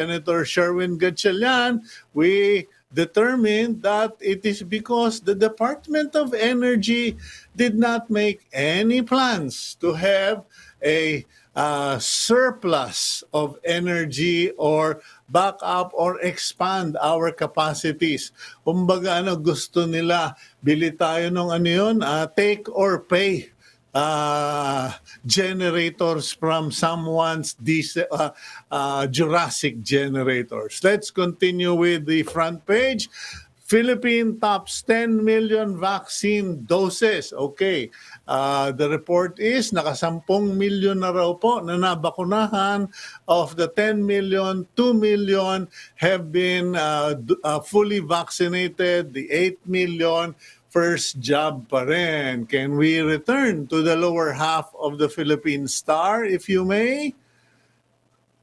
Senator Sherwin Gatchalian, we determined that it is because the Department of Energy did not make any plans to have a surplus of energy or back up or expand our capacities. Kumbaga gusto nila, bili tayo ng take or pay generators from someone's Jurassic generators. Let's continue with the front page. Philippine tops 10 million vaccine doses. Okay. The report is naka-10 million na raw po na nabakunahan. Of the 10 million, 2 million have been fully vaccinated. The 8 million first jab pa rin. Can we return to the lower half of the Philippine star, if you may?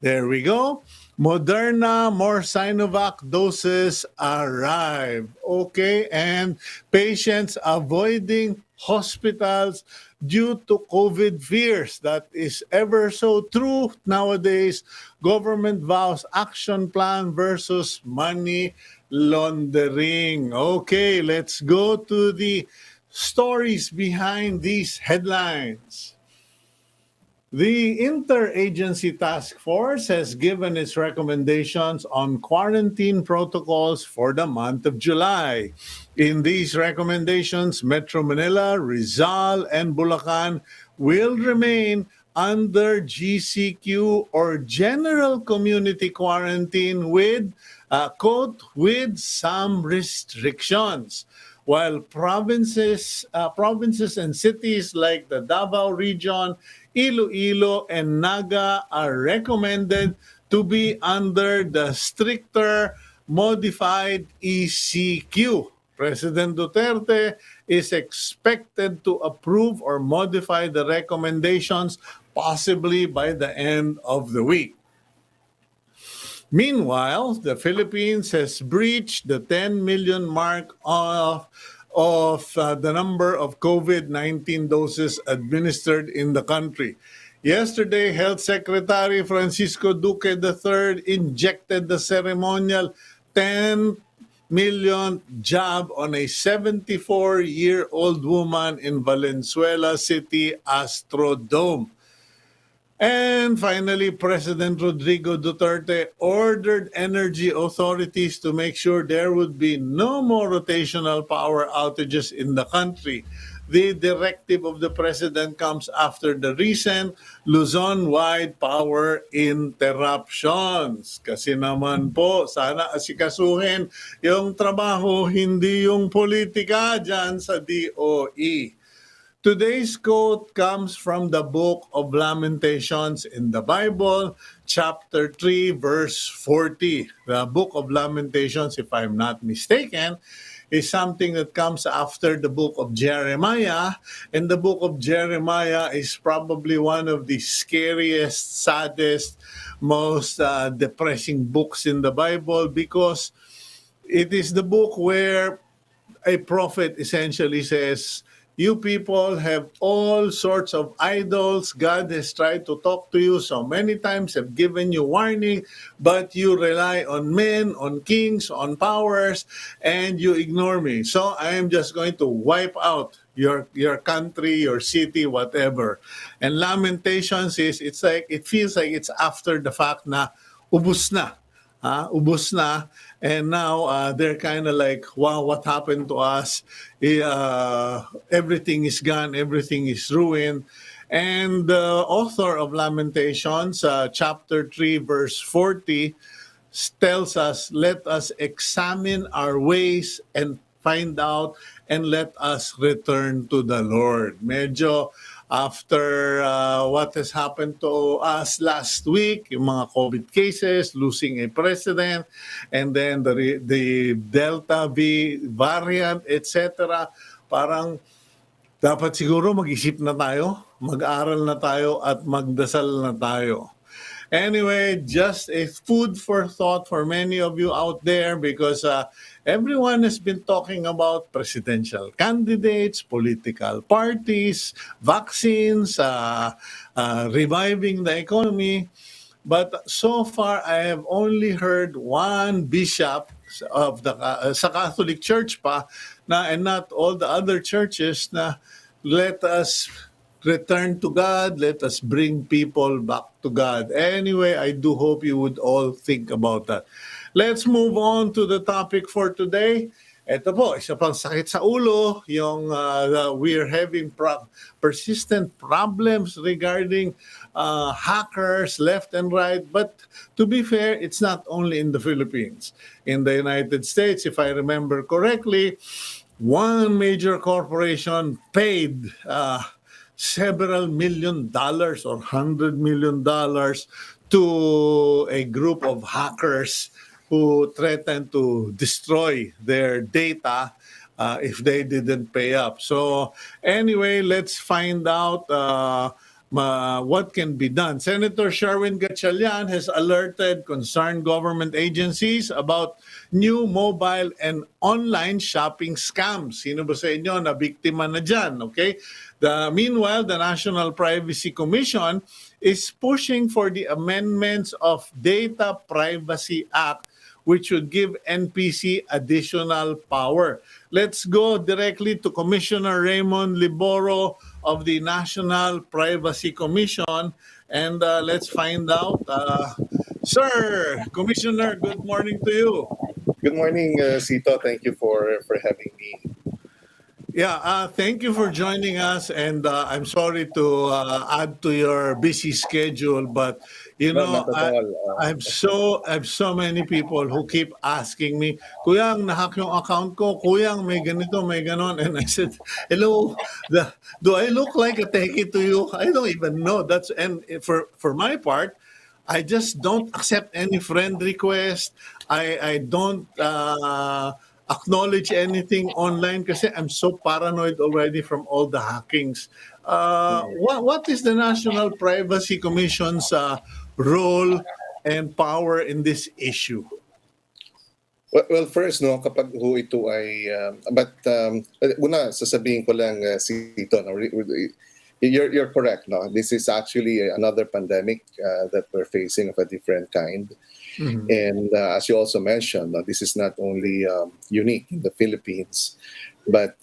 There we go. Moderna, more Sinovac doses arrive. Okay, and patients avoiding hospitals due to COVID fears. That is ever so true nowadays. Government vows action plan versus money laundering. Okay, let's go to the stories behind these headlines. The Interagency Task Force has given its recommendations on quarantine protocols for the month of July. In these recommendations, Metro Manila, Rizal, and Bulacan will remain under GCQ or General Community Quarantine with, quote, with some restrictions. While provinces and cities like the Davao region, Iloilo, and Naga are recommended to be under the stricter modified ECQ. President Duterte is expected to approve or modify the recommendations possibly by the end of the week. Meanwhile, the Philippines has breached the 10 million mark of the number of COVID-19 doses administered in the country. Yesterday, Health Secretary Francisco Duque III injected the ceremonial 10 million jab on a 74-year-old woman in Valenzuela City Astrodome. And finally, President Rodrigo Duterte ordered energy authorities to make sure there would be no more rotational power outages in the country. The directive of the president comes after the recent Luzon-wide power interruptions. Kasi naman po, sana asikasuhin yung trabaho, hindi yung politika dyan sa DOE. Today's quote comes from the Book of Lamentations in the Bible, chapter 3, verse 40. The Book of Lamentations, if I'm not mistaken, is something that comes after the book of Jeremiah. And the book of Jeremiah is probably one of the scariest, saddest, most depressing books in the Bible because it is the book where a prophet essentially says, you people have all sorts of idols. God has tried to talk to you so many times, have given you warning, but you rely on men, on kings, on powers, and you ignore me. So I am just going to wipe out your country, your city, whatever. And Lamentations is, it feels like it's after the fact na ubus na. Ubos na, and now they're kind of like, wow, what happened to us? Everything is gone, everything is ruined. And the author of Lamentations, chapter 3, verse 40, tells us, let us examine our ways and find out, and let us return to the Lord. Medyo after what has happened to us last week, yung mga COVID cases, losing a president, and then the Delta variant, etc. Parang dapat siguro mag-isip na tayo, mag-aral na tayo, at magdasal na tayo. Anyway, just a food for thought for many of you out there because everyone has been talking about presidential candidates, political parties, vaccines, reviving the economy. But so far, I have only heard one bishop of the sa Catholic Church pa na, and not all the other churches, na let us return to God, let us bring people back to God. Anyway, I do hope you would all think about that. Let's move on to the topic for today. Ito po, isa pang sakit sa ulo, yung we're having persistent problems regarding hackers left and right. But to be fair, it's not only in the Philippines. In the United States, if I remember correctly, one major corporation paid several $1 million or $100 million to a group of hackers who threatened to destroy their data if they didn't pay up. So anyway, let's find out what can be done. Senator Sherwin Gatchalian has alerted concerned government agencies about new mobile and online shopping scams. Sino ba sa inyo na biktima na dyan? Okay? Meanwhile, the National Privacy Commission is pushing for the amendments of Data Privacy Act, which would give NPC additional power. Let's go directly to Commissioner Raymund Liboro of the National Privacy Commission, and let's find out. Sir, Commissioner, good morning to you. Good morning, Cito. Thank you for having me. Yeah, thank you for joining us, and I'm sorry to add to your busy schedule, but you No, know, not at all. I have so many people who keep asking me, Kuyang, nahack yung account ko, Kuyang, may ganito, may ganon, and I said, hello, do I look like a techie to you? I don't even know. And for my part, I just don't accept any friend request. I don't acknowledge anything online kasi I'm so paranoid already from all the hackings. What is the National Privacy Commission's role and power in this issue? Well, first, no, kapag ho ito ay... una, sasabihin ko lang, Cito, no, you're correct. No? This is actually another pandemic that we're facing of a different kind. Mhm. And as you also mentioned, this is not only unique in the Philippines, but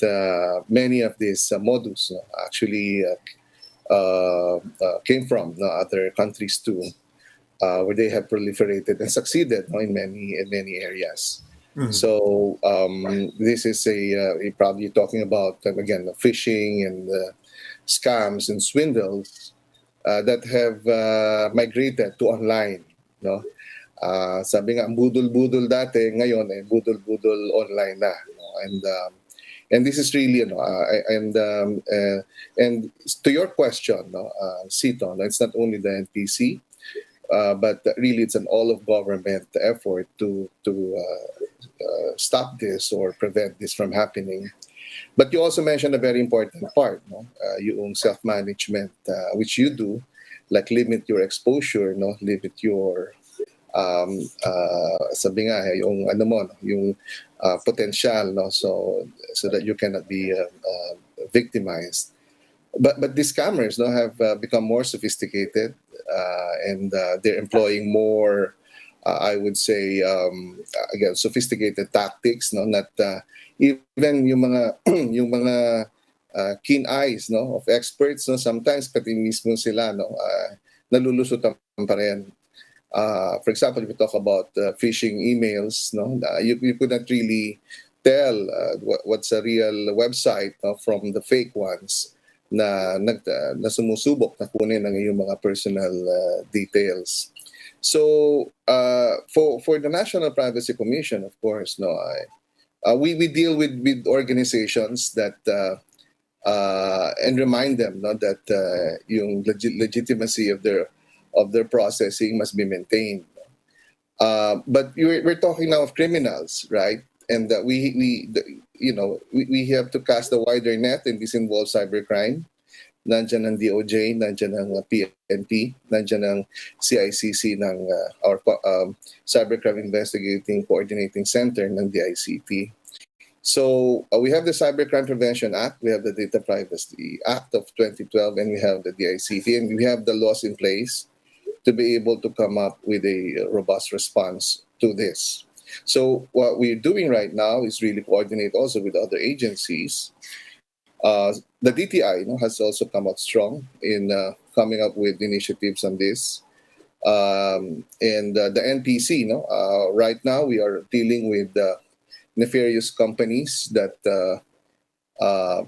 many of these modus actually came from other countries too, where they have proliferated and succeeded in many areas. Mhm. So this is probably talking about again phishing and scams and swindles that have migrated to online. No, sabi nga, ang budol-budol dati, ngayon ay budol-budol online na. No? And this is really, and to your question, no, Cito, no, it's not only the NPC, but really it's an all-of-government effort to stop this or prevent this from happening. But you also mentioned a very important part, no? Yung self-management, which you do, like limit your exposure, no, limit your sabi nga yung ano mo, yung potential, no, so that you cannot be victimized. But these scammers, no, have become more sophisticated, and they're employing more, I would say, again, sophisticated tactics, no, not even yung mga yung mga keen eyes, no, of experts, no, sometimes pati mismo sila, no, nalulusutan pa rin. For example, if we talk about phishing emails, no, you could not really tell what's a real website from the fake ones na sumusubok na kunin ang iyong mga personal details. So for the National Privacy Commission, of course, no, we deal with organizations that and remind them, no, that yung legitimacy of their processing must be maintained. But we're talking now of criminals, right? And we have to cast a wider net, and this involves cybercrime. Nandiyan ang DOJ, nandiyan ang PNP, nandiyan ang CICC ng our Cybercrime Investigating Coordinating Center ng DICT. So we have the Cybercrime Prevention Act, we have the Data Privacy Act of 2012, and we have the DICT, and we have the laws in place to be able to come up with a robust response to this. So what we're doing right now is really coordinate also with other agencies. The DTI, has also come out strong in coming up with initiatives on this. And the NPC, right now we are dealing with nefarious companies that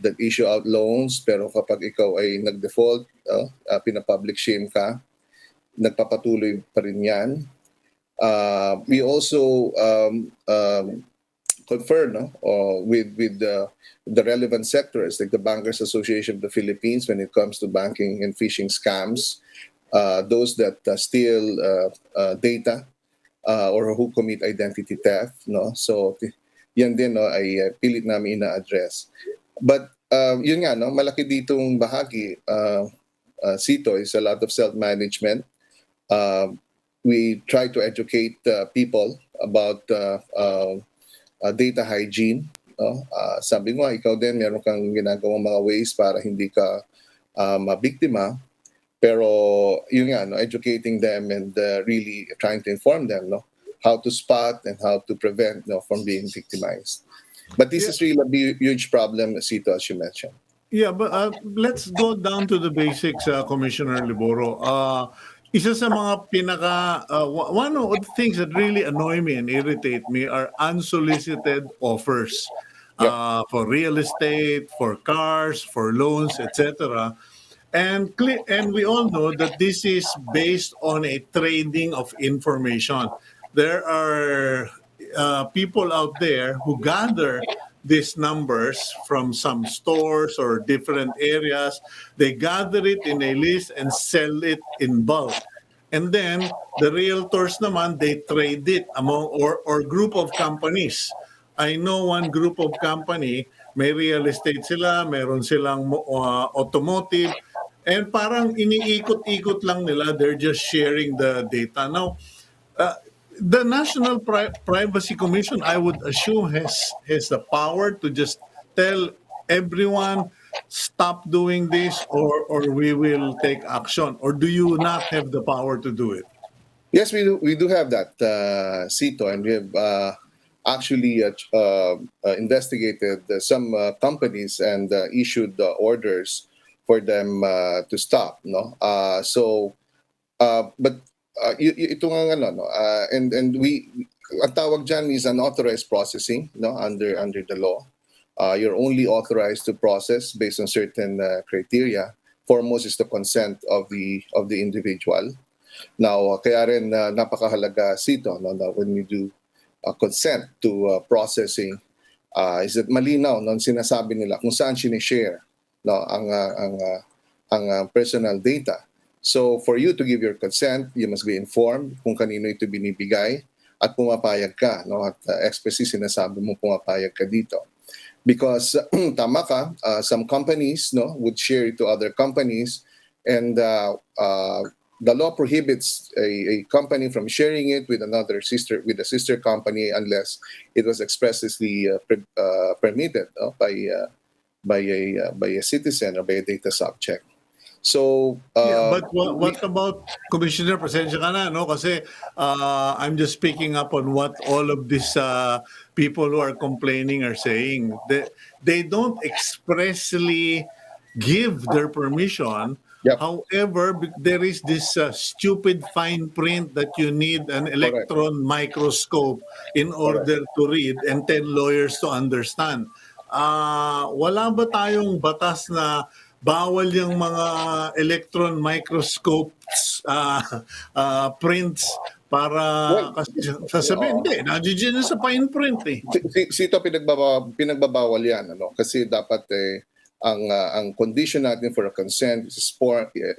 that issue out loans, pero kapag ikaw ay nag-default, pinapublic shame ka, nagpapatuloy pa rin yan. We also confer with the relevant sectors like the Bankers Association of the Philippines when it comes to banking and phishing scams, those that steal data or who commit identity theft. So yan din ay pilit namin ina-address. But yun nga, malaki ditong bahagi, Cito, is a lot of self-management. We try to educate people about data hygiene. Sabi mo, ikaw din, meron kang ginagawang mga ways para hindi ka mabiktima. Pero yun nga, educating them and really trying to inform them how to spot and how to prevent from being victimized. But this is really a huge problem, Cito, as you mentioned. Yeah, but let's go down to the basics, Commissioner Liboro. Isa sa mga one of the things that really annoy me and irritate me are unsolicited offers for real estate, for cars, for loans, etc. And we all know that this is based on a trading of information. There are people out there who gather these numbers from some stores or different areas. They gather it in a list and sell it in bulk. And then the realtors naman, they trade it among or group of companies. I know one group of company, may real estate sila, meron silang automotive, and parang iniikot-ikot lang nila. They're just sharing the data. Now, the National Privacy Commission, I would assume, has the power to just tell everyone, stop doing this, or we will take action. Or do you not have the power to do it? Yes, we do have that, Cito, and we have actually investigated some companies and issued orders for them to stop. But ito nga and we ang tawag dyan is unauthorized processing under the law. You're only authorized to process based on certain criteria. Foremost is the consent of the individual. Now kaya rin napakahalaga, Cito, when you do consent to processing, is that malinaw sinasabi nila kung saan sinishare ang personal data. So for you to give your consent, you must be informed kung kanino ito binibigay at pumapayag ka. At expressly sinasabi mo pumapayag ka dito. Because tama ka, some companies would share it to other companies, and the law prohibits a company from sharing it with a sister company unless it was expressly permitted by a citizen or by a data subject. So, but what about, Commissioner, pasensya ka na, kasi I'm just picking up on what all of these people who are complaining are saying. They don't expressly give their permission. Yep. However, there is this stupid fine print that you need an electron microscope in order to read and 10 lawyers to understand. Wala ba tayong batas na bawal yung mga electron microscopes prints para sasabihin, hindi, nandiyan sa fine print eh. Sito, pinagbabawal yan, kasi dapat ang condition natin for a consent is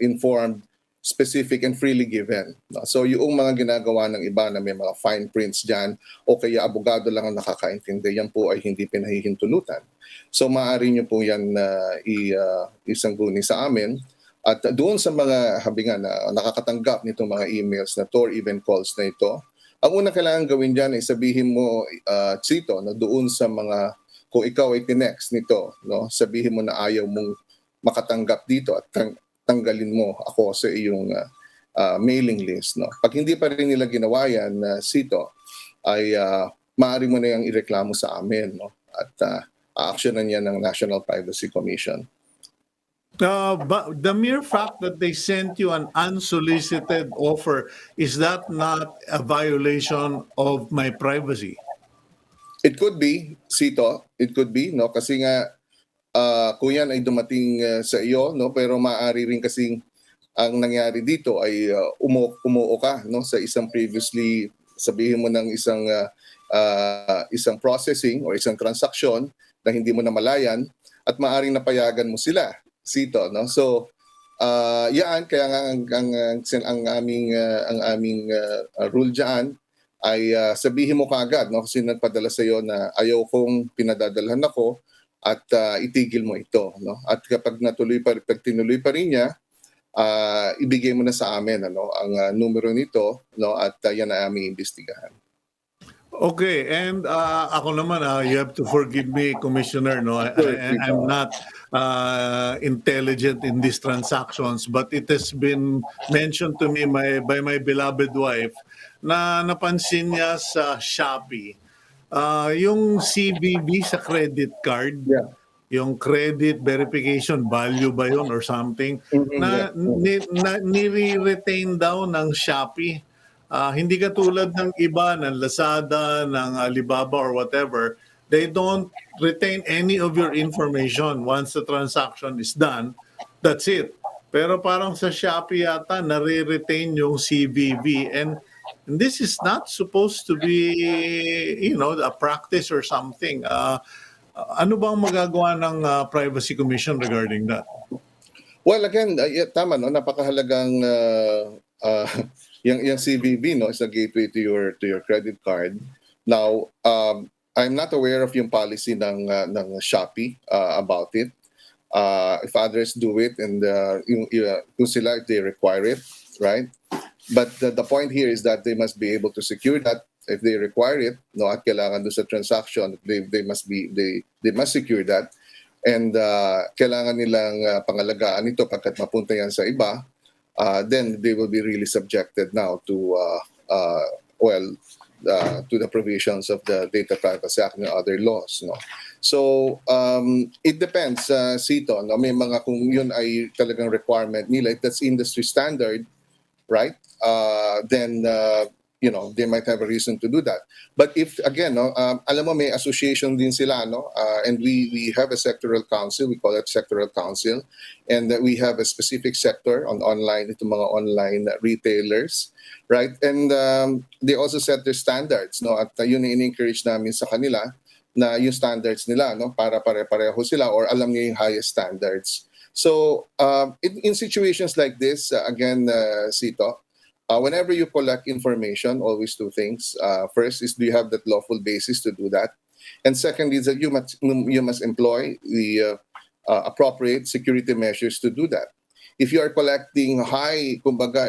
informed, specific, and freely given. So yung mga ginagawa ng iba na may mga fine prints dyan o kaya abogado lang ang nakakaintindi, yan po ay hindi pinahihintulutan. So maaari nyo po yan isangguni sa amin. At doon sa mga habingan na nakakatanggap nitong mga emails na to or even calls na ito, ang unang kailangan gawin dyan ay sabihin mo, Cito, na doon sa mga, kung ikaw ay tinext nito, sabihin mo na ayaw mong makatanggap dito at tanggalin mo ako sa iyong mailing list. No? Pag hindi pa rin nila ginawa yan, Cito, ay maaari mo na yung ireklamo sa amin. No? At a-actionan yan ng National Privacy Commission. But the mere fact that they sent you an unsolicited offer, is that not a violation of my privacy? It could be, Cito, it could be, no? Kasi nga, kung yan ay dumating sa iyo, no? Pero maaari rin kasing ang nangyari dito ay umuo ka, no? Sa isang previously, sabihin mo ng isang processing or isang transaction na hindi mo namalayan at maaaring napayagan mo sila, Cito, no? So, yan, kaya nga ang aming rule diyan ay sabihin mo kaagad, no? Kasi nagpadala sa iyo na ayaw kong pinadadalhan ako at itigil mo ito, no? At kapag pag tinuloy pa rin niya, ibigay mo na sa amin ang numero nito, no? At yan ang aming imbestigahan. Okay, and ako naman, you have to forgive me, Commissioner. No, I'm not intelligent in these transactions, but it has been mentioned to me by my beloved wife na napansin niya sa Shopee, yung CVV sa credit card, Yeah. yung credit verification value ba yun or something, na nire-retain daw ng Shopee. Hindi katulad ng iba, ng Lazada, ng Alibaba or whatever, they don't retain any of your information once the transaction is done. That's it. Pero parang sa Shopee yata, nare-retain yung CVV. And this is not supposed to be, a practice or something. Ano bang magagawa ng Privacy Commission regarding that? Well, again, tama, no? Napakahalagang yung CVV, no, is a gateway to your credit card. Now, I'm not aware of yung policy ng Shopee about it. If others do it and kung sila, if they require it, right? But the point here is that they must be able to secure that if they require it, no, at kailangan doon sa transaction, they must secure that. And kailangan nilang pangalagaan ito pagkat mapunta yan sa iba, then they will be really subjected now to to the provisions of the Data Privacy Act and other laws, no. So it depends, Cito, no, may mga kung yun ay talagang requirement nila, if that's industry standard, right, then they might have a reason to do that. But if, again, no, alam mo, may association din sila, no? And we have a sectoral council, we call it sectoral council, and we have a specific sector on online, itong mga online retailers, right? And they also set their standards, no? At yun yung in-encourage namin sa kanila, na yung standards nila, no? Para pare-pareho sila or alam niya yung highest standards. So in situations like this, again, Cito, whenever you collect information, always two things. First is, do you have that lawful basis to do that? And second is that you must employ the appropriate security measures to do that. If you are collecting high, kumbaga,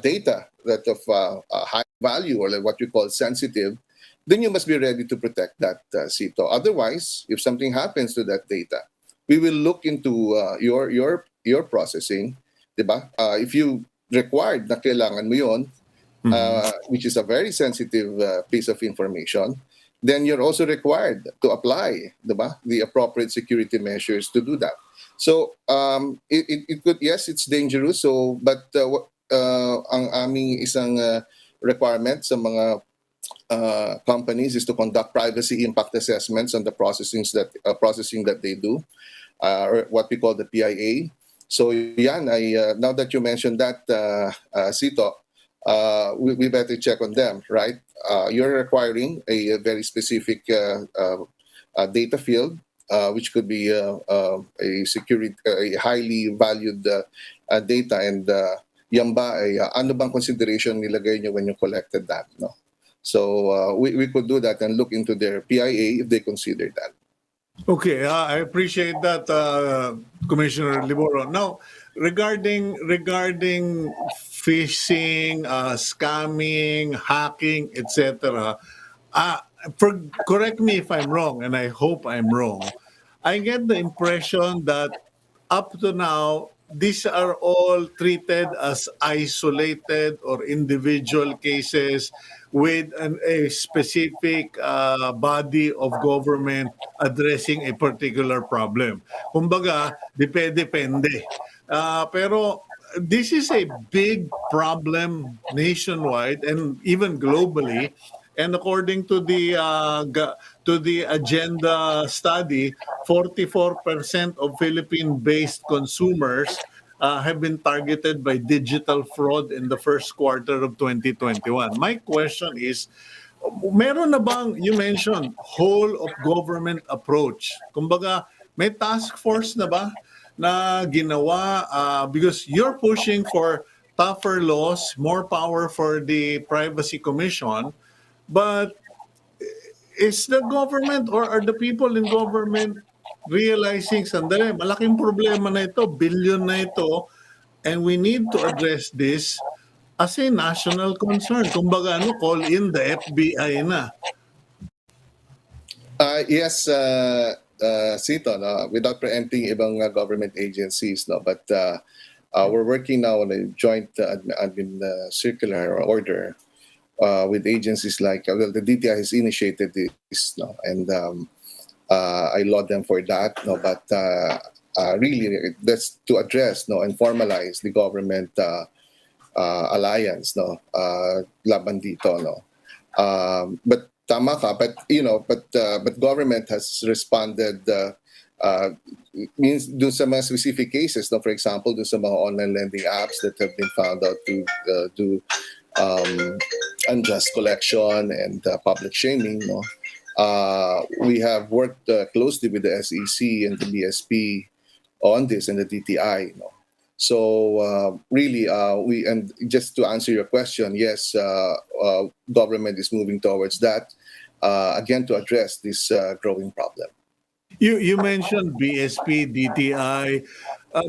data that of high value or like what you call sensitive, then you must be ready to protect that, Cito. Otherwise, if something happens to that data, we will look into your processing, diba? If you required na kailangan mo yun, which is a very sensitive piece of information, then you're also required to apply, diba, the appropriate security measures to do that. So it could, yes, it's dangerous. So but ang aming isang requirement sa mga companies is to conduct privacy impact assessments on the processing that they do, or what we call the PIA. So yan, now that you mentioned that, Cito, we better check on them, right? You're requiring a very specific data field, which could be a highly valued data, and yan ba ay ano bang consideration nilagay nyo when you collected that, no? So we could do that and look into their PIA if they consider that. Okay, I appreciate that, Commissioner Liboro. Now, regarding phishing, scamming, hacking, etc., correct me if I'm wrong, and I hope I'm wrong. I get the impression that up to now, these are all treated as isolated or individual cases with a specific body of government addressing a particular problem. Kumbaga, depende. Pero this is a big problem nationwide and even globally. And according to the agenda study, 44% of Philippine-based consumers have been targeted by digital fraud in the first quarter of 2021. My question is, meron na bang, you mentioned, whole of government approach? Kumbaga, may task force na ba na ginawa? Because you're pushing for tougher laws, more power for the Privacy Commission, but is the government or are the people in government realizing, sandali, malaking problema na ito, billion na ito, and we need to address this as a national concern. Kumbaga, call in the FBI na. Yes, Cito, no, without preempting ibang government agencies, no, but we're working now on a joint circular order with agencies like, well, the DTI has initiated this, no, and I laud them for that, no, but really that's to address, no, and formalize the government alliance, no, laban dito, no. But tama ka, but but government has responded means do sa mga specific cases, no, for example, do sa mga online lending apps that have been found out to do unjust collection and public shaming, no. We have worked closely with the SEC and the BSP on this and the DTI, no. So really, we, and just to answer your question, yes, government is moving towards that again to address this growing problem. You mentioned BSP, DTI,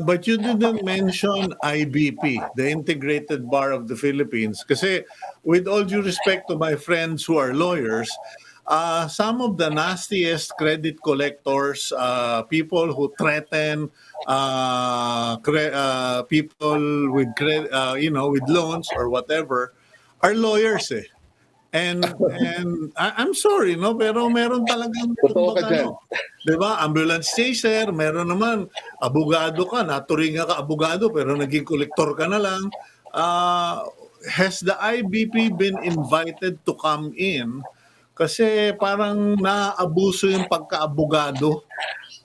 but you didn't mention IBP, the Integrated Bar of the Philippines. Kasi with all due respect to my friends who are lawyers, some of the nastiest credit collectors, people who threaten people with with loans or whatever, are lawyers eh. And I'm sorry, no, pero meron talagang Totoo ka kumbaga dyan. 'di ba? Ambulance chaser, meron naman abogado ka, naturingan ka abogado pero naging kolektor ka na lang. Has the IBP been invited to come in? Kasi parang naaabuso yung pagkaabogado.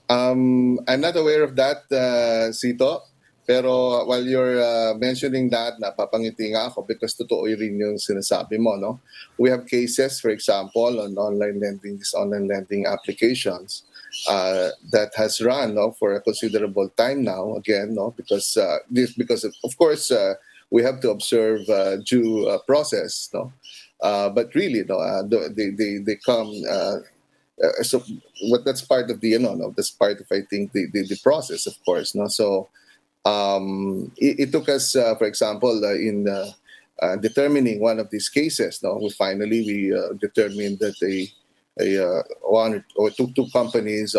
I'm not aware of that, Cito. Pero while you're mentioning that, napapangiti nga ako because totoo rin yung sinasabi mo, no? We have cases, for example, on these online lending applications that has run, no, for a considerable time now. Again, no, because of course we have to observe due process, no. But really, no, they come. So what that's part of the that's part of, I think, the process, of course, no. So it took us, for example, in determining one of these cases, no, we determined that one or two companies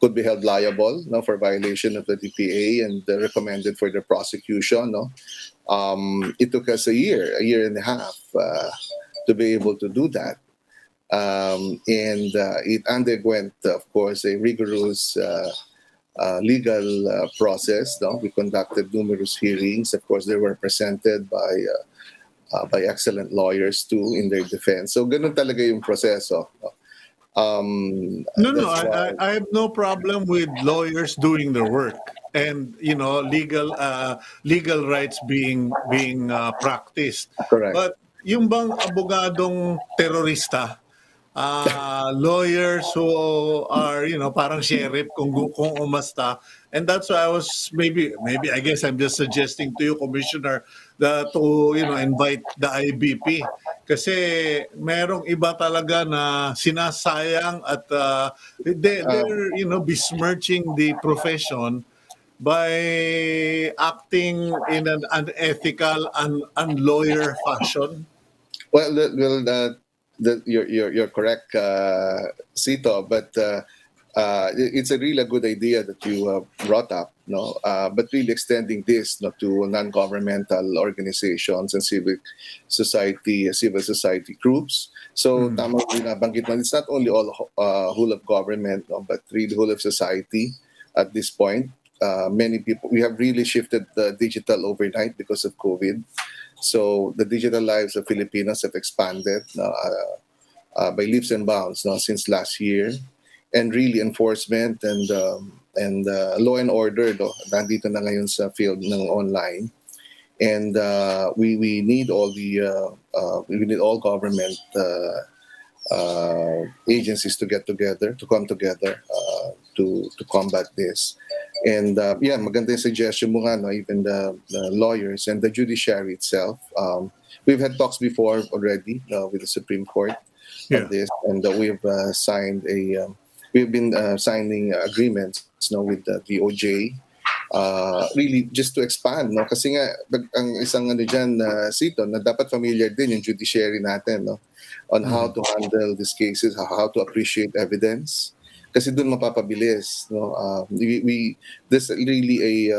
could be held liable, no, for violation of the DPA and recommended for the prosecution, no. It took us a year and a half to be able to do that. And it underwent, of course, a rigorous legal process. No? We conducted numerous hearings. Of course, they were presented by excellent lawyers too in their defense. So, ganun talaga yung proseso. No, I have no problem with lawyers doing their work and legal rights being practiced. Correct. But yung bang abogadong terorista, lawyers who are parang sheriff kung umasta, and that's why I was maybe I guess I'm just suggesting to you, Commissioner, that to invite the IBP kasi merong iba talaga na sinasayang at they're besmirching the profession by acting in an unethical and unlawyer fashion. Well, you're correct, Cito. But it's a really good idea that you brought up, no? But really extending this, no, to non-governmental organizations and civil society groups. So tama mo nabanggit mo, it's not only all whole of government, no, but really whole of society at this point. Many people, we have really shifted the digital overnight because of COVID. So the digital lives of Filipinos have expanded by leaps and bounds, no, since last year. And really enforcement and law and order, no, nandito na ngayon sa field ng online. And we need all government agencies to come together to combat this. And yeah, maganda yung suggestion mo nga, no, even the lawyers and the judiciary itself. We've had talks before already with the Supreme Court on this, and we've been signing agreements, no, with the DOJ, really just to expand, no, kasi nga ang isang ano diyan, Cito, na dapat familiar din yung judiciary natin, no, on how to handle these cases, how to appreciate evidence, kasi doon mapapabilis, no. This really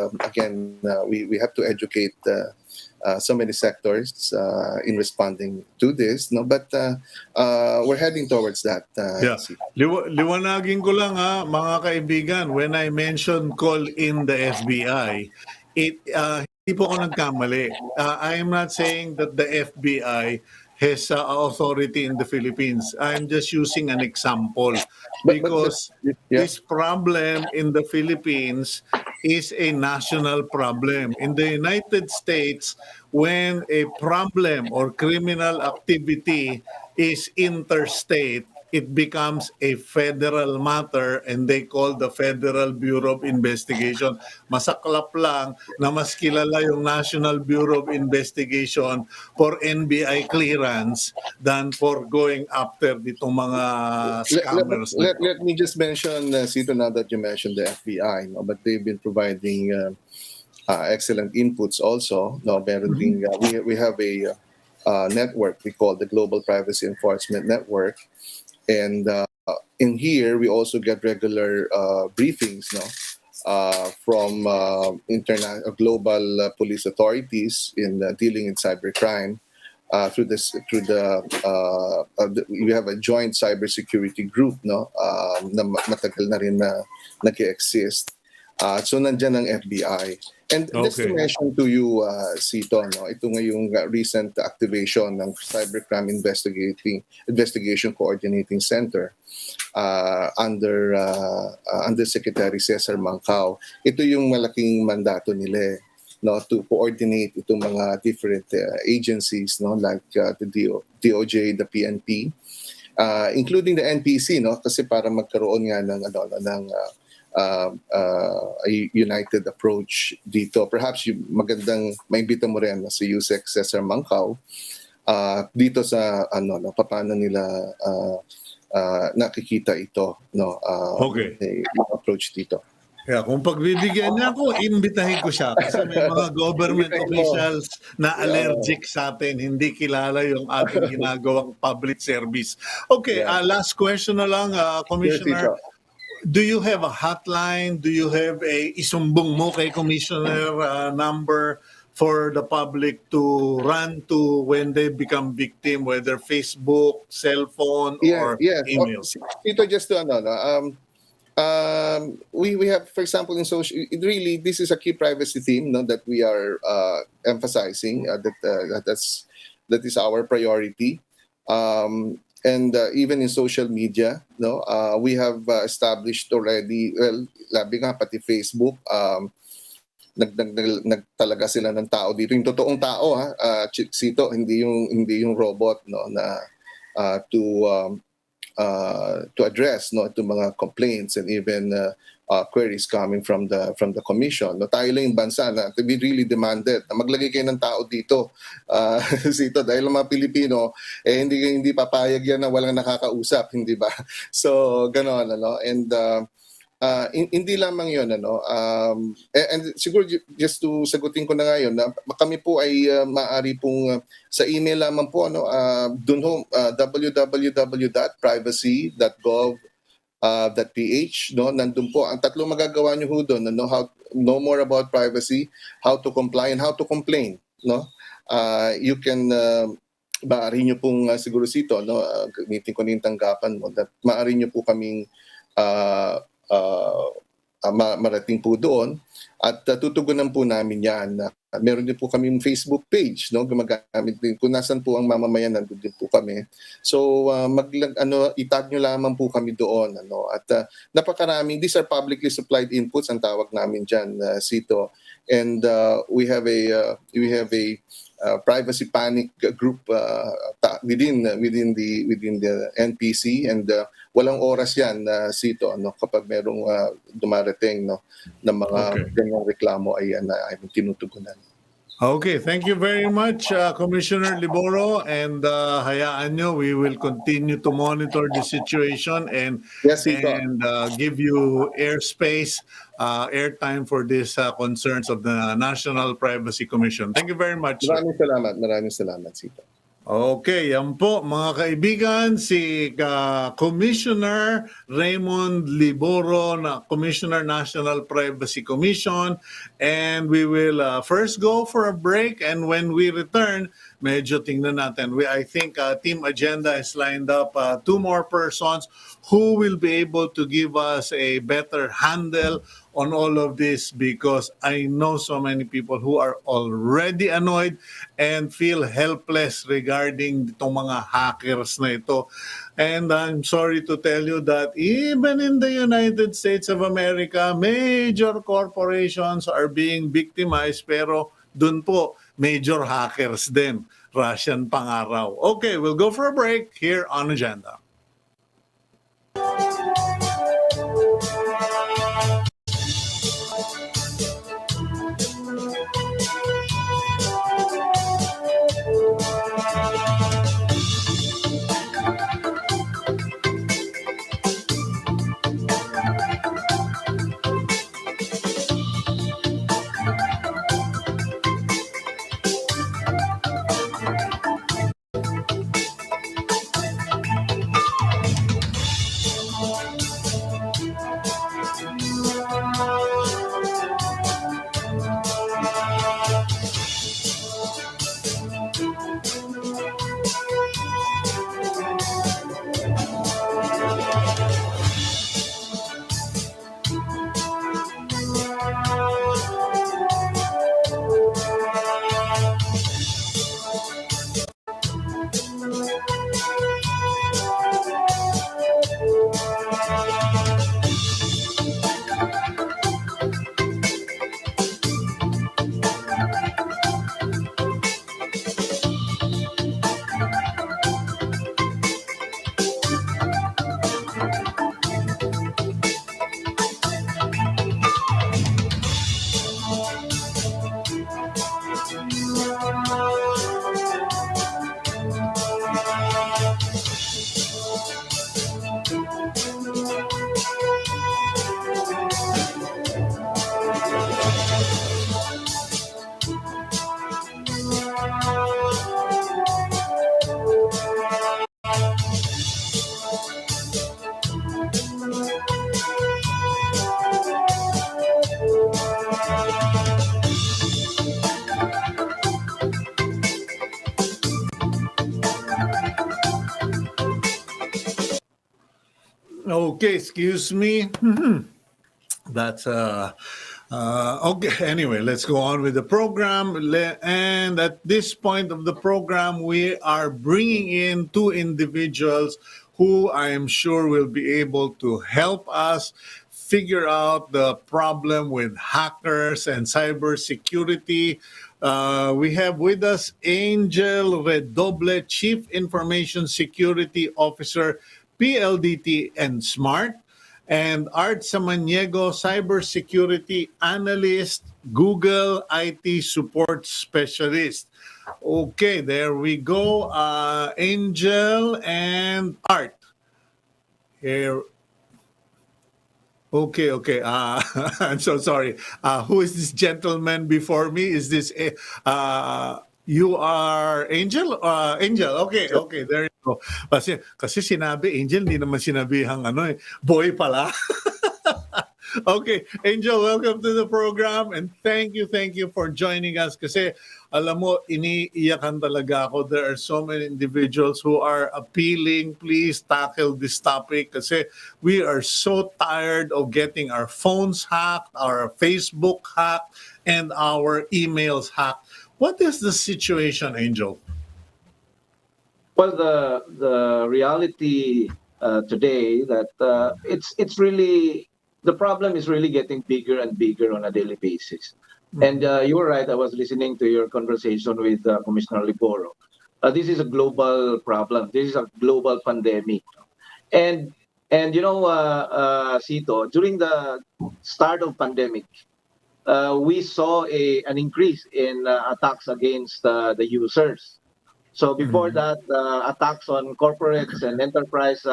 we have to educate so many sectors in responding to this, no, but we're heading towards that. Yeah. Liwanagin ko lang mga kaibigan, when I mentioned call in the FBI, hindi po ako nagkamali. I am not saying that the FBI has authority in the Philippines. I'm just using an example because this problem in the Philippines is a national problem. In the United States, when a problem or criminal activity is interstate, it becomes a federal matter and they call the Federal Bureau of Investigation. Masaklap lang na mas kilala yung National Bureau of Investigation for NBI clearance than for going after ditong mga scammers. Let me just mention, Cito, now that you mentioned the FBI, no, but they've been providing excellent inputs also. No, we have a network we call the Global Privacy Enforcement Network. And in here, we also get regular briefings, no, from global police authorities in dealing in cybercrime. We have a joint cybersecurity group, no, na matagal na rin na nag-exist. So nandyan ang FBI. And just to mention to you, Cito, no, ito nga yung recent activation ng Cybercrime Investigation Coordinating Center under Secretary Cesar Mancao. Ito yung malaking mandato nila, no, to coordinate itong mga different agencies, no, like the DOJ, the PNP, including the NPC, no, kasi para magkaroon nga ng a united approach dito. Perhaps magandang maimbita mo rin si Yusek Cesar Mancao dito sa paano nila nakikita ito, no, yung approach dito. Yeah, kung pagbibigyan niya ako, imbitahin ko siya kasi may mga government officials na allergic sa atin, hindi kilala yung ating ginagawang public service. Okay, last question na lang, Commissioner. Do you have a hotline? Do you have a isumbong mo kay Commissioner number for the public to run to when they become victim, whether Facebook, cell phone, or email? Ito just to we have, for example, in social, this is a key privacy theme, no, that we are emphasizing, that is our priority. And even in social media, no, we have established already, labi nga pati Facebook, nagtalaga sila ng tao dito, yung totoong tao, Cito, hindi yung robot, no, na to address, no, itong mga complaints and even queries coming from the commission. No, tayo lang yung bansa na we really demanded na maglagay kayo ng tao dito, Cito, dahil ang mga Pilipino hindi papayag yan na walang nakakausap, hindi ba? So gano'n, ano, and hindi lamang yun, ano, and siguro just to sagutin ko na ngayon na kami po ay maaari pong sa email lamang po, ano, dun ho, www.privacy.gov .ph, no, nandun po ang tatlong magagawa nyo ho doon, know more about privacy, how to comply, and how to complain, no. You can maaari nyo pong siguro Cito, no, gamitin ko na yung tanggapan mo, that maaari nyo po kaming marating po doon at tutugunan po namin yan. Meron din po kami Facebook page, no, gumagamit din kung nasan po ang mamamayan, nandun din po kami. So itag nyo lamang po kami doon, ano, at napakaraming, these are publicly supplied inputs ang tawag namin diyan, Cito. And we have a privacy panic group within the NPC, and walang oras yan, Cito, ano, kapag merong dumarating, no, na mga ganyang reklamo ay tinutugunan. Okay, thank you very much, Commissioner Liboro, and hayaan nyo, we will continue to monitor the situation and Yes, Cito. and give you airspace, airtime for these concerns of the National Privacy Commission. Thank you very much, sir. Maraming salamat, Cito. Okay, yan po mga kaibigan, si Commissioner Raymund Liboro, Commissioner National Privacy Commission, and we will first go for a break, and when we return, medyo tingnan natin. I think Team Agenda has lined up 2 more persons who will be able to give us a better handle on all of this, because I know so many people who are already annoyed and feel helpless regarding itong mga hackers na ito. And I'm sorry to tell you that even in the United States of America, major corporations are being victimized, pero dun po, major hackers din. Russian pangaraw. Okay, we'll go for a break here on Agenda. Okay, excuse me. That's okay. Anyway, let's go on with the program. And at this point of the program, we are bringing in 2 individuals who I am sure will be able to help us figure out the problem with hackers and cybersecurity. We have with us Angel Redoble, Chief Information Security Officer, PLDT and SMART, and Art Samaniego, Cybersecurity Analyst, Google IT Support Specialist. Okay, there we go. Angel and Art. Here. Okay. I'm so sorry. Who is this gentleman before me? Is this you are Angel? Angel. Okay. There you Oh, kasi sinabi, Angel, hindi naman sinabihang boy pala. Okay, Angel, welcome to the program and thank you for joining us kasi alam mo, iniiyakan talaga ako. There are so many individuals who are appealing, please tackle this topic kasi we are so tired of getting our phones hacked, our Facebook hacked, and our emails hacked. What is the situation, Angel? Well, the reality today that it's really the problem is really getting bigger and bigger on a daily basis. And you were right. I was listening to your conversation with Commissioner Liboro. This is a global problem. This is a global pandemic, and Cito, during the start of pandemic, we saw an increase in attacks against the users. So before that, attacks on corporates and enterprise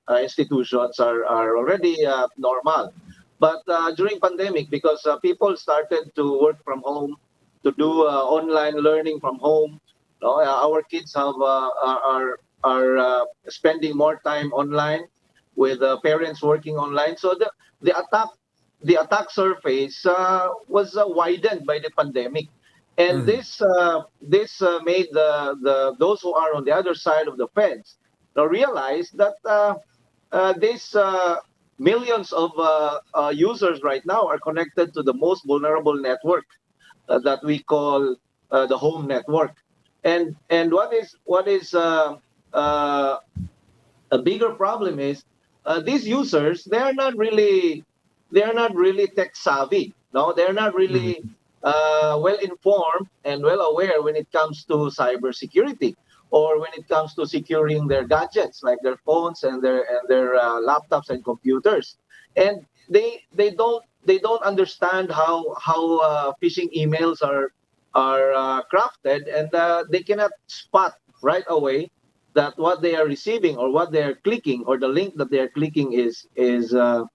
institutions are already normal. But during pandemic, because people started to work from home, to do online learning from home, our kids are spending more time online with parents working online. So the attack surface was widened by the pandemic. And this made the those who are on the other side of the fence now realize that these millions of users right now are connected to the most vulnerable network that we call the home network. And what is a bigger problem is these users, they are not really tech savvy. No, they're not really well informed and well aware when it comes to cybersecurity or when it comes to securing their gadgets like their phones and their laptops and computers. And they don't understand how phishing emails are crafted, and they cannot spot right away that what they are receiving or what they are clicking or the link that they are clicking is a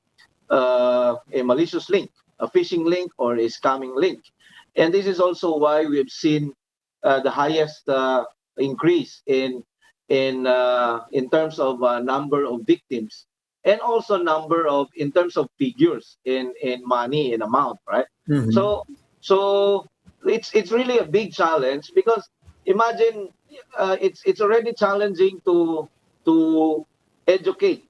malicious link, a phishing link, or a scamming link. And this is also why we have seen the highest increase in terms of number of victims, and also number of in terms of figures in money in amount, right? So it's really a big challenge because imagine it's already challenging to educate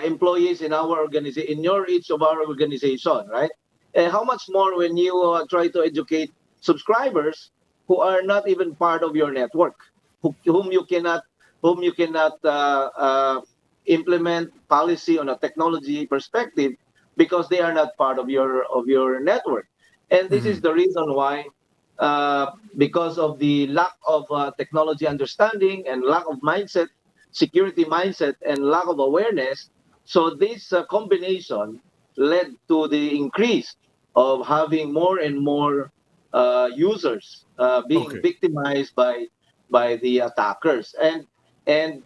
employees in our organization, in your each of our organization, right? And how much more when you try to educate subscribers who are not even part of your network, whom you cannot implement policy on a technology perspective because they are not part of your network. And this is the reason why, because of the lack of technology understanding and lack of mindset, security mindset, and lack of awareness. So this combination led to the increase of having more and more users being Okay. victimized by the attackers, and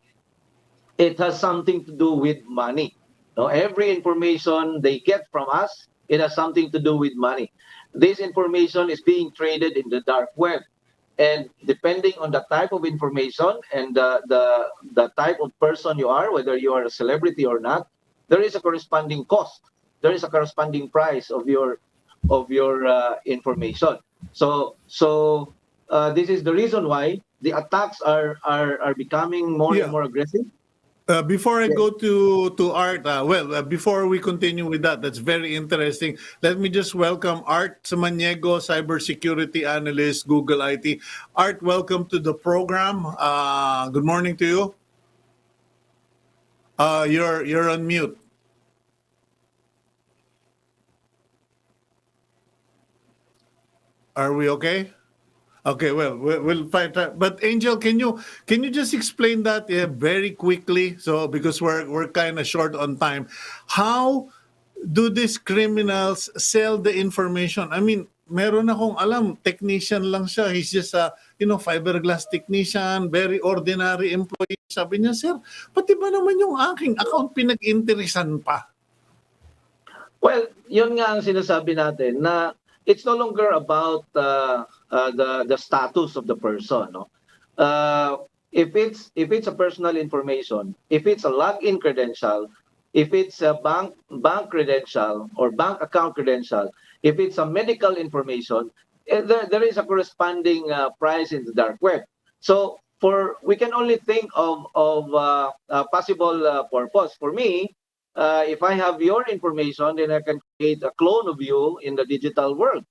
it has something to do with money. Now, every information they get from us, it has something to do with money. This information is being traded in the dark web, and depending on the type of information and the type of person you are, whether you are a celebrity or not, there is a corresponding cost. There is a corresponding price of your information. So this is the reason why the attacks are becoming more and Yeah. more aggressive. Before I Yeah. go to Art, before we continue with that, that's very interesting. Let me just welcome Art Samaniego, cybersecurity analyst, Google IT. Art, welcome to the program. Good morning to you. You're on mute. Are we okay? Okay, well, we'll find that. But Angel, can you just explain that very quickly? So because we're kind of short on time, how do these criminals sell the information? I mean, meron akong alam, technician lang siya. He's just a fiberglass technician, very ordinary employee. Sabi niya, sir, pati ba naman yung aking account pinag-interesan pa? Well, yun nga ang sinasabi natin na it's no longer about the status of the person. No? Uh, if it's a personal information, if it's a login credential, if it's a bank credential or bank account credential, if it's a medical information, there is a corresponding price in the dark web. So for we can only think of a possible purpose. For me, if I have your information, then I can create a clone of you in the digital world.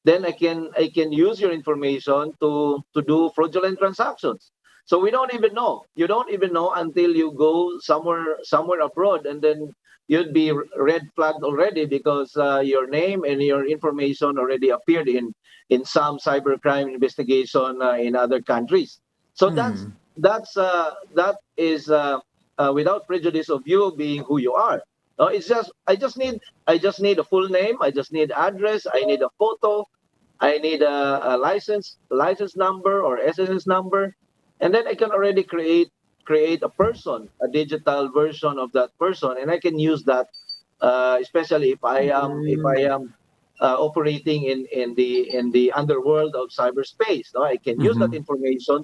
Then I can use your information to do fraudulent transactions. So we don't even know. You don't even know until you go somewhere abroad, and then you'd be red flagged already because your name and your information already appeared in some cybercrime investigation in other countries. So that is without prejudice of you being who you are. No, it's just I just need a full name. I just need address. I need a photo. I need a license number or SSS number, and then I can already create a person, a digital version of that person, and I can use that, especially if I am operating in the underworld of cyberspace. No? I can use that information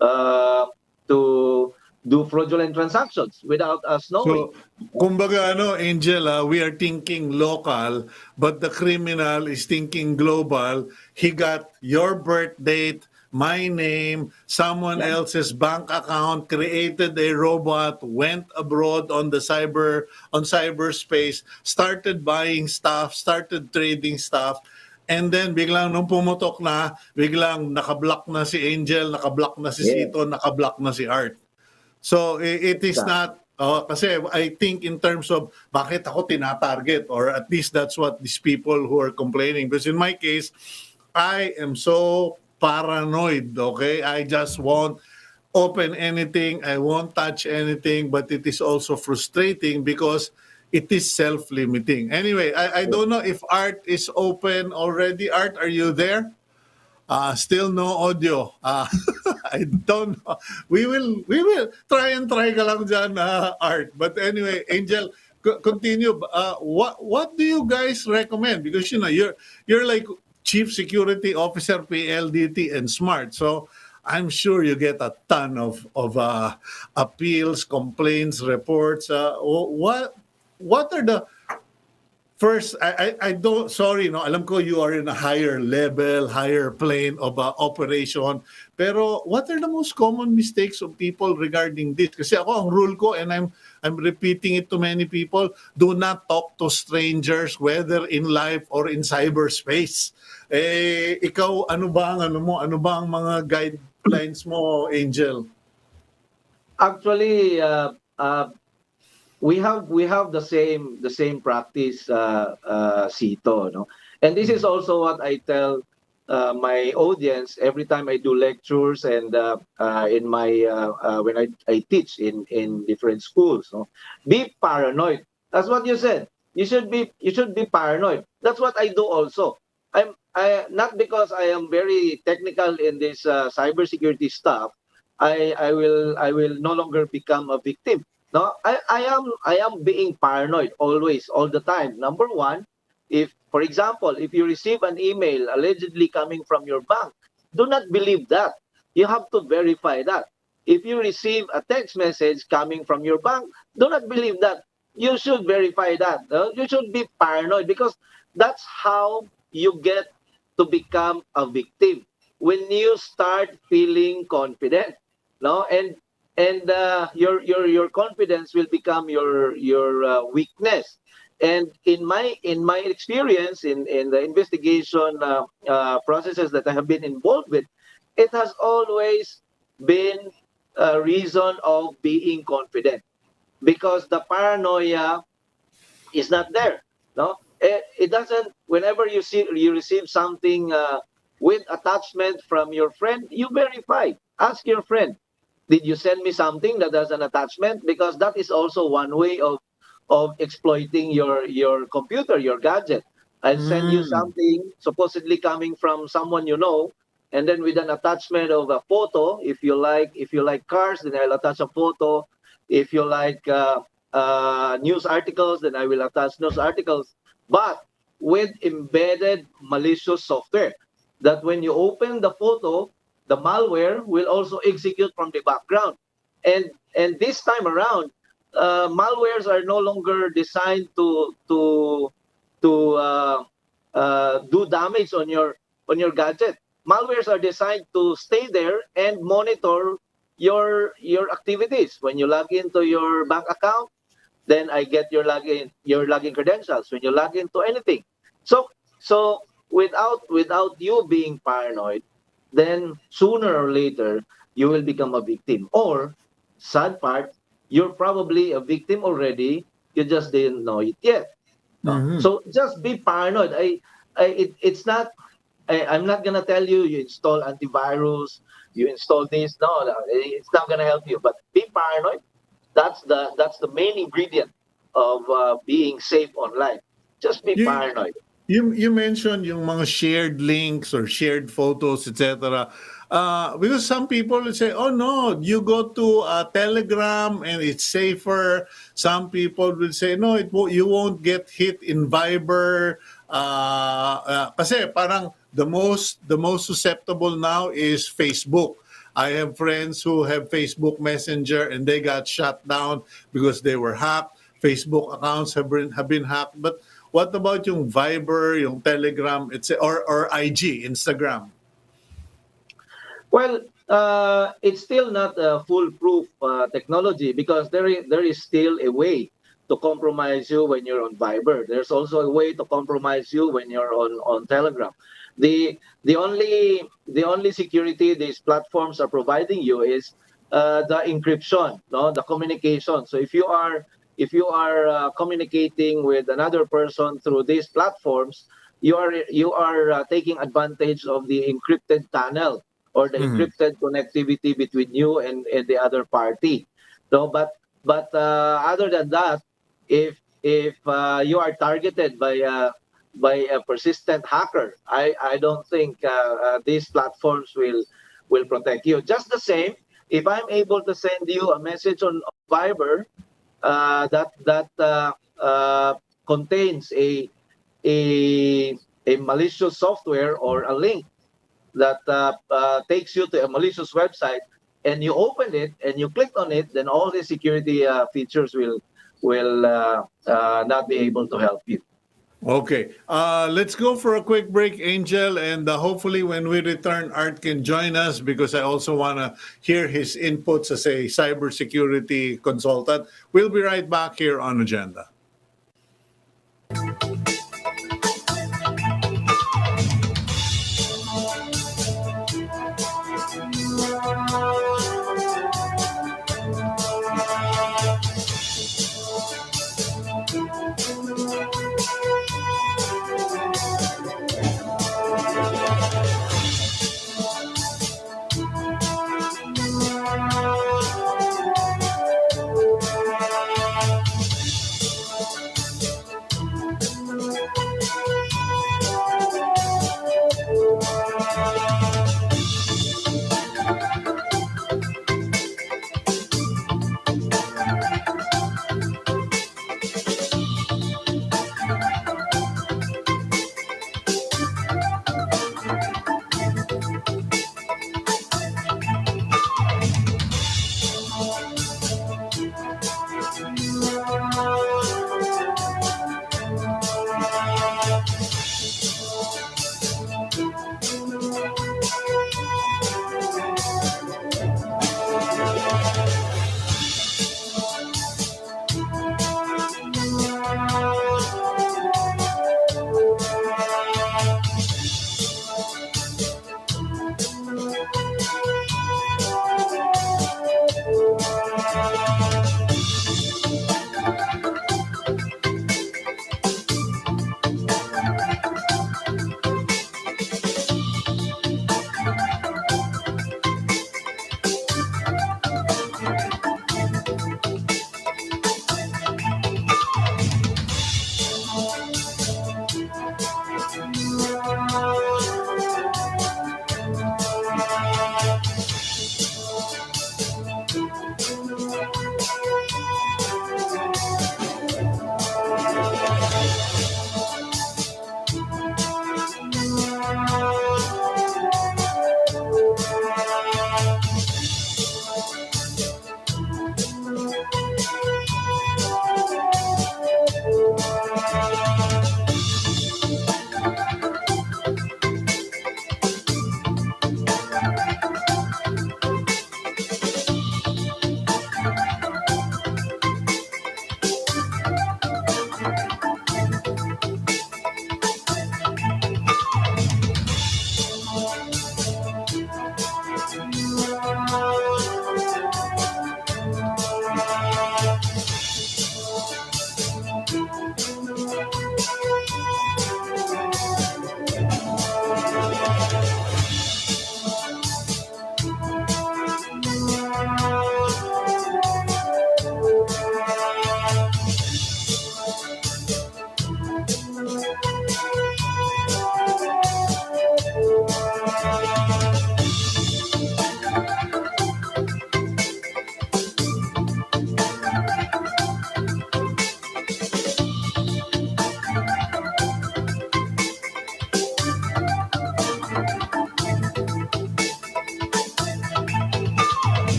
uh, to do fraudulent transactions without us knowing. So, kumbaga Angel, we are thinking local, but the criminal is thinking global. He got your birth date, my name, someone Yeah. else's bank account, created a robot, went abroad on cyberspace, started buying stuff, started trading stuff. And then biglang nung pumutok na, biglang nakablock na si Angel, nakablock na si Yeah. Cito, nakablock na si Art. So it is Exactly. not kasi I think in terms of bakit ako tina-target, or at least that's what these people who are complaining. Because in my case, I am so paranoid, okay? I just won't open anything, I won't touch anything, but it is also frustrating because it is self-limiting. Anyway, I don't know if Art is open already. Art, are you there? Still no audio. I don't know. We will try ka lang dyan, Art. But anyway, Angel, continue. What do you guys recommend? Because you're like Chief Security Officer, PLDT, and Smart. So I'm sure you get a ton of appeals, complaints, reports. What are the first, I don't, sorry, no, alam ko you are in a higher level, higher plane of operation. Pero what are the most common mistakes of people regarding this? Kasi ako, ang rule ko, and I'm repeating it to many people, do not talk to strangers, whether in life or in cyberspace. Ikaw, ano ba ang mga guidelines mo, Angel? Actually, we have the same practice, Sito, no? And this is also what I tell my audience every time I do lectures and in my when I teach in different schools. No? Be paranoid. That's what you said. You should be paranoid. That's what I do also. I not because I am very technical in this cybersecurity stuff. I will no longer become a victim. No, I am being paranoid always, all the time. Number one, if, for example, if you receive an email allegedly coming from your bank, do not believe that. You have to verify that. If you receive a text message coming from your bank, do not believe that. You should verify that. You should be paranoid because that's how you get to become a victim. When you start feeling confident, no, and your confidence will become your weakness. And in my experience in the investigation processes that I have been involved with, it has always been a reason of being confident because the paranoia is not there. No, it doesn't. Whenever you receive something with attachment from your friend, you verify. Ask your friend, did you send me something that has an attachment? Because that is also one way of exploiting your computer, your gadget. I'll send you Mm. something supposedly coming from someone you know, and then with an attachment of a photo. If you like cars, then I'll attach a photo. If you like news articles, then I will attach news articles. But with embedded malicious software, that when you open the photo, the malware will also execute from the background. And this time around, malwares are no longer designed to do damage on your gadget. Malwares are designed to stay there and monitor your activities. When you log into your bank account, then I get your login credentials. When you log into anything, so without you being paranoid, then sooner or later you will become a victim. Or sad part, you're probably a victim already. You just didn't know it yet. No? Mhm. So just be paranoid. It's not. I'm not gonna tell you install antivirus, you install this. No, no, it's not gonna help you. But be paranoid. That's the main ingredient of being safe online. Just be You paranoid. you mentioned yung mga shared links or shared photos, etc. Because some people will say, "Oh no, you go to Telegram and it's safer." Some people will say, "No, you won't get hit in Viber." Kasi parang the most susceptible now is Facebook. I have friends who have Facebook Messenger and they got shut down because they were hacked. Facebook accounts have been hacked. But what about yung Viber, yung Telegram, or IG, Instagram? Well, it's still not a foolproof technology because there is still a way to compromise you when you're on Viber. There's also a way to compromise you when you're on Telegram. The only security these platforms are providing you is the encryption, no, the communication. So if you are communicating with another person through these platforms, you are taking advantage of the encrypted channel or the Mhm. encrypted connectivity between you and the other party. No, but other than that, if you are targeted by a persistent hacker, I don't think these platforms will protect you. Just the same, if I'm able to send you a message on Viber that contains a a malicious software or a link that takes you to a malicious website, and you open it and you click on it, then all the security features will not be able to help you. Okay. Let's go for a quick break, Angel, and hopefully when we return, Art can join us because I also want to hear his inputs as a cybersecurity consultant. We'll be right back here on Agenda.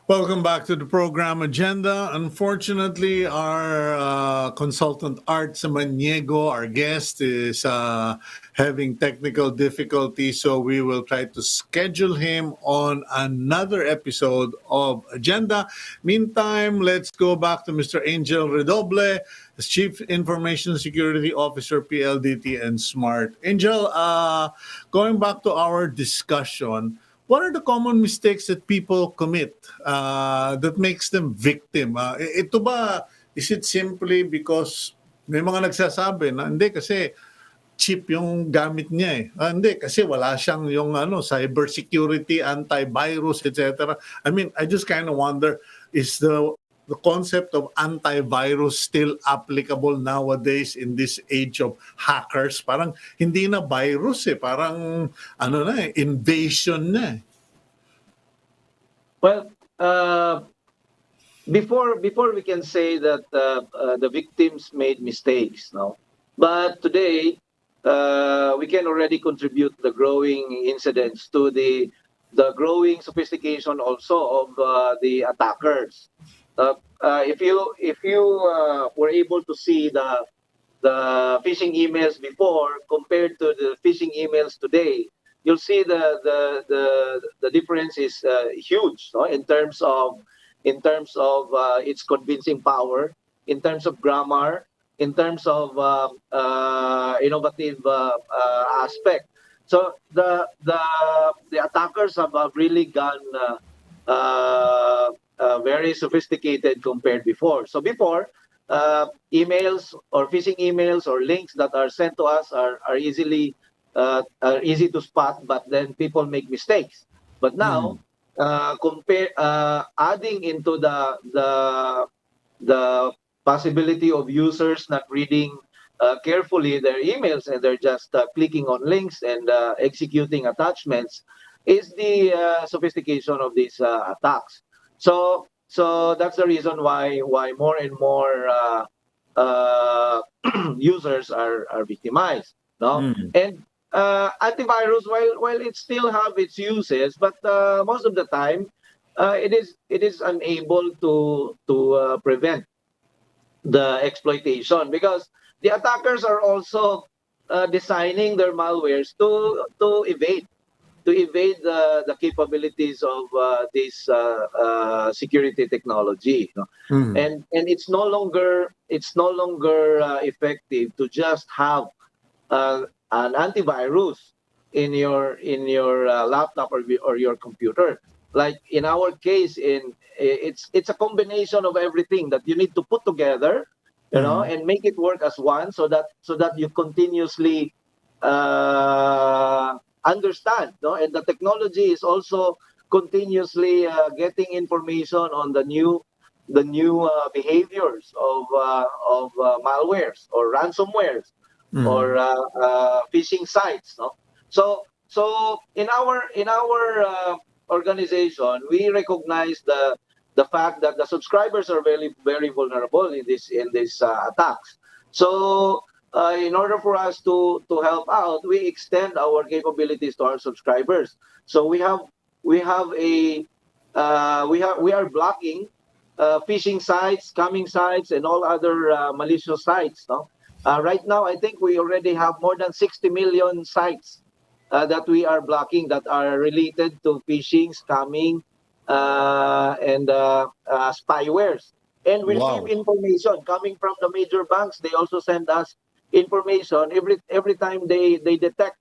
Welcome back to the program agenda. Unfortunately, our consultant Art Samaniego, our guest, is having technical difficulties, so we will try to schedule him on another episode of Agenda. Meantime, let's go back to Mr. Angel Redoble, as Chief Information Security Officer, PLDT and Smart. Angel, going back to our discussion, what are the common mistakes that people commit that makes them victim? Ito ba, is it simply because may mga nagsasabi na hindi kasi cheap yung gamit niya eh. Hindi kasi wala siyang yung cybersecurity, antivirus, etc. I mean, I just kind of wonder, is the concept of antivirus still applicable nowadays in this age of hackers? Parang hindi na virus eh, parang invasion na eh. Well, before we can say that the victims made mistakes, no, but today we can already contribute the growing incidents to the growing sophistication also of the attackers. If you were able to see the phishing emails before compared to the phishing emails today, you'll see the difference is huge, no? In terms of its convincing power, in terms of grammar, in terms of innovative aspect. So the attackers have really gone very sophisticated compared before. So before, emails or phishing emails or links that are sent to us are easy to spot, but then people make mistakes. But now, adding into the possibility of users not reading carefully their emails and they're just clicking on links and executing attachments is the sophistication of these attacks. So that's the reason why more and more users are victimized. No, and antivirus, while it still have its uses, but most of the time it is unable to prevent the exploitation, because the attackers are also designing their malwares to evade the capabilities of this security technology, you know? And it's no longer effective to just have an antivirus in your laptop or your computer. Like in our case, it's a combination of everything that you need to put together, you know, and make it work as one, so that you continuously understand, no? And the technology is also continuously getting information on the new behaviors of malwares or ransomwares or phishing sites, no? So in our organization, we recognize the fact that the subscribers are very vulnerable in these attacks. So in order for us to help out, we extend our capabilities to our subscribers. So we are blocking phishing sites, scamming sites, and all other malicious sites. No? Right now, I think we already have more than 60 million sites that we are blocking that are related to phishing, scamming, and spywares. And we receive information coming from the major banks. They also send us information every time they detect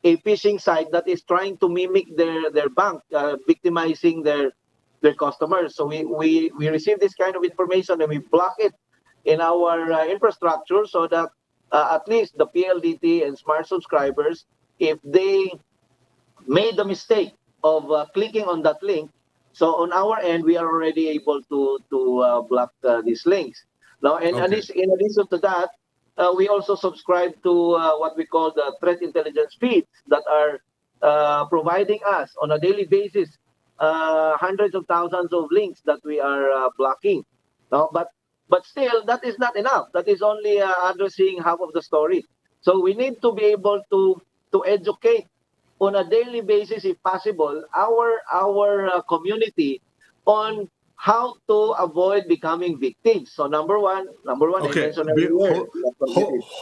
a phishing site that is trying to mimic their bank, victimizing their customers. So we receive this kind of information and we block it in our infrastructure, so that at least the PLDT and smart subscribers, if they made the mistake of clicking on that link, so on our end we are already able to block these links. Now, and in addition to that, we also subscribe to what we call the threat intelligence feeds that are providing us on a daily basis hundreds of thousands of links that we are blocking. No, but still, that is not enough. That is only addressing half of the story. So we need to be able to educate on a daily basis, if possible, our community on how to avoid becoming victims. So number one, I Okay, mentioned earlier.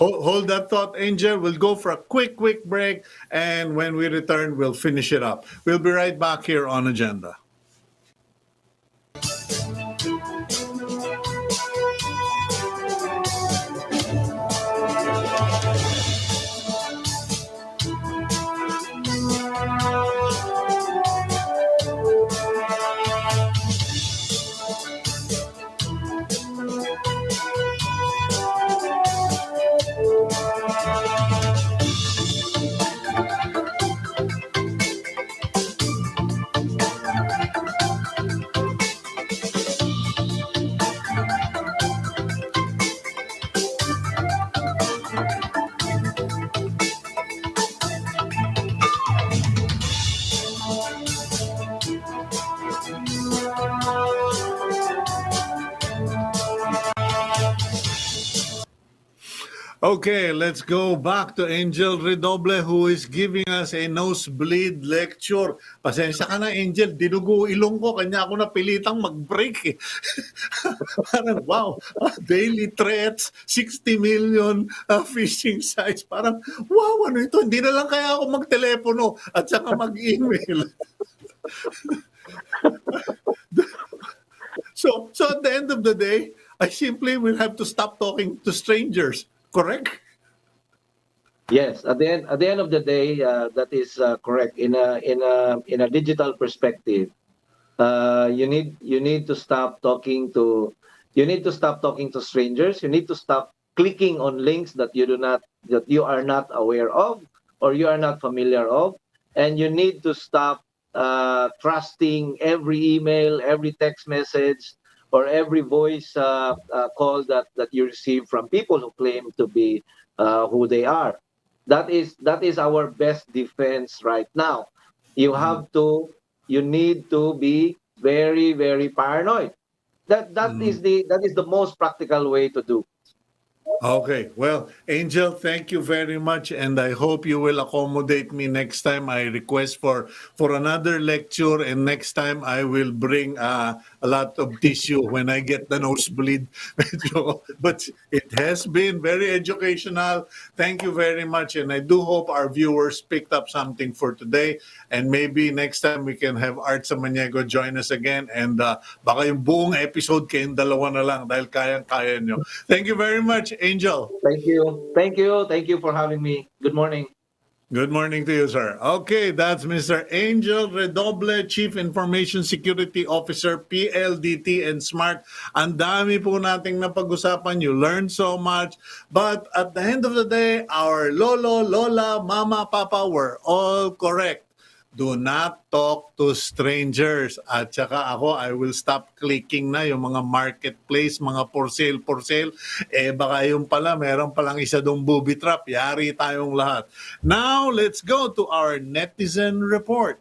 hold that thought, Angel. We'll go for a quick break, and when we return, we'll finish it up. We'll be right back here on Agenda. Okay, let's go back to Angel Redoble who is giving us a nosebleed lecture. Pasensya ka na, Angel. Dinugo ilong ko, kanya ako napilitang mag-break eh. Parang, wow, daily threats, 60 million phishing sites. Parang, wow, ano ito? Hindi na lang kaya ako magtelepono at saka mag-email. So at the end of the day, I simply will have to stop talking to strangers. Correct? Yes, at the end of the day, that is correct. In a digital perspective, you need to stop talking to strangers. You need to stop clicking on links that you are not aware of or you are not familiar of, and you need to stop trusting every email, every text message, or every voice call that you receive from people who claim to be who they are. That is our best defense right now. You need to be very, very paranoid. That is the most practical way to do. Okay. Well, Angel, thank you very much, and I hope you will accommodate me next time. I request for another lecture, and next time I will bring a lot of tissue when I get the nosebleed. But it has been very educational. Thank you very much, and I do hope our viewers picked up something for today. And maybe next time we can have Art Samaniego join us again, and baka yung buong episode kayong dalawa na lang dahil kayang-kaya nyo. Thank you very much, Angel. Thank you for having me. Good morning. Good morning to you, sir. Okay, that's Mr. Angel Redoble, Chief Information Security Officer, PLDT and Smart. Ang dami po nating napag-usapan. You learned so much. But at the end of the day, our lolo, lola, mama, papa were all correct. Do not talk to strangers. At saka ako, I will stop clicking na yung mga marketplace, mga for sale. Baka yung pala, meron palang isa dong booby trap. Yari tayong lahat. Now, let's go to our netizen report.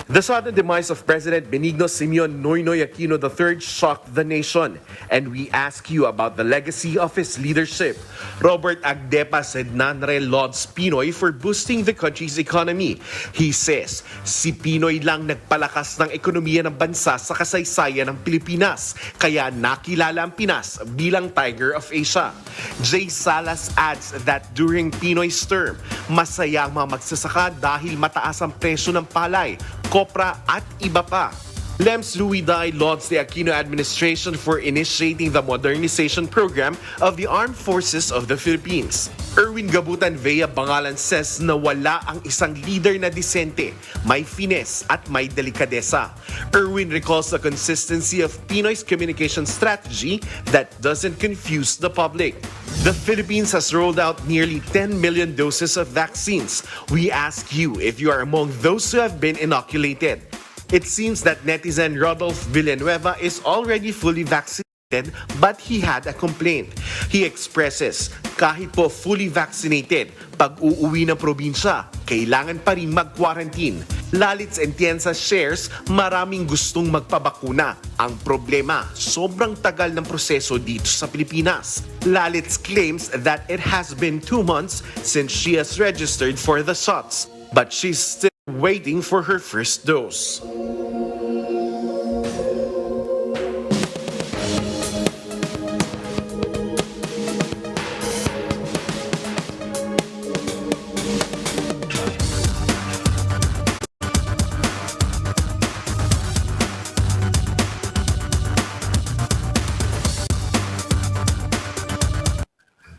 The sudden demise of President Benigno Simeon Noynoy Aquino III shocked the nation, and we ask you about the legacy of his leadership. Robert Agdepa said Nanre lauds Pinoy for boosting the country's economy. He says, si Pinoy lang nagpalakas ng ekonomiya ng bansa sa kasaysayan ng Pilipinas, kaya nakilala ang Pinas bilang Tiger of Asia. Jay Salas adds that during Pinoy's term, masaya ang mga magsasaka dahil mataas ang presyo ng palay, kopra at iba pa. Lems Louis-Dai lauds the Aquino administration for initiating the modernization program of the Armed Forces of the Philippines. Erwin Gabutan Vea Bangalan says na wala ang isang leader na disente, may finesse at may delikadesa. Erwin recalls the consistency of Pinoy's communication strategy that doesn't confuse the public. The Philippines has rolled out nearly 10 million doses of vaccines. We ask you if you are among those who have been inoculated. It seems that netizen Rodolph Villanueva is already fully vaccinated, but he had a complaint. He expresses, kahit po fully vaccinated, pag uuwi ng probinsya, kailangan pa rin mag-quarantine. Lalit's Entienza shares maraming gustong magpabakuna. Ang problema, sobrang tagal ng proseso dito sa Pilipinas. Lalit's claims that it has been 2 months since she has registered for the shots, but she's still waiting for her first dose.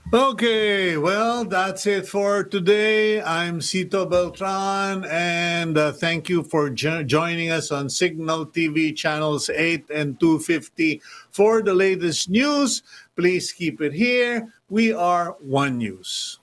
Okay, well, that's it for today. I'm Cito Beltran, and thank you for joining us on Cignal TV channels 8 and 250 for the latest news. Please keep it here. We are One News.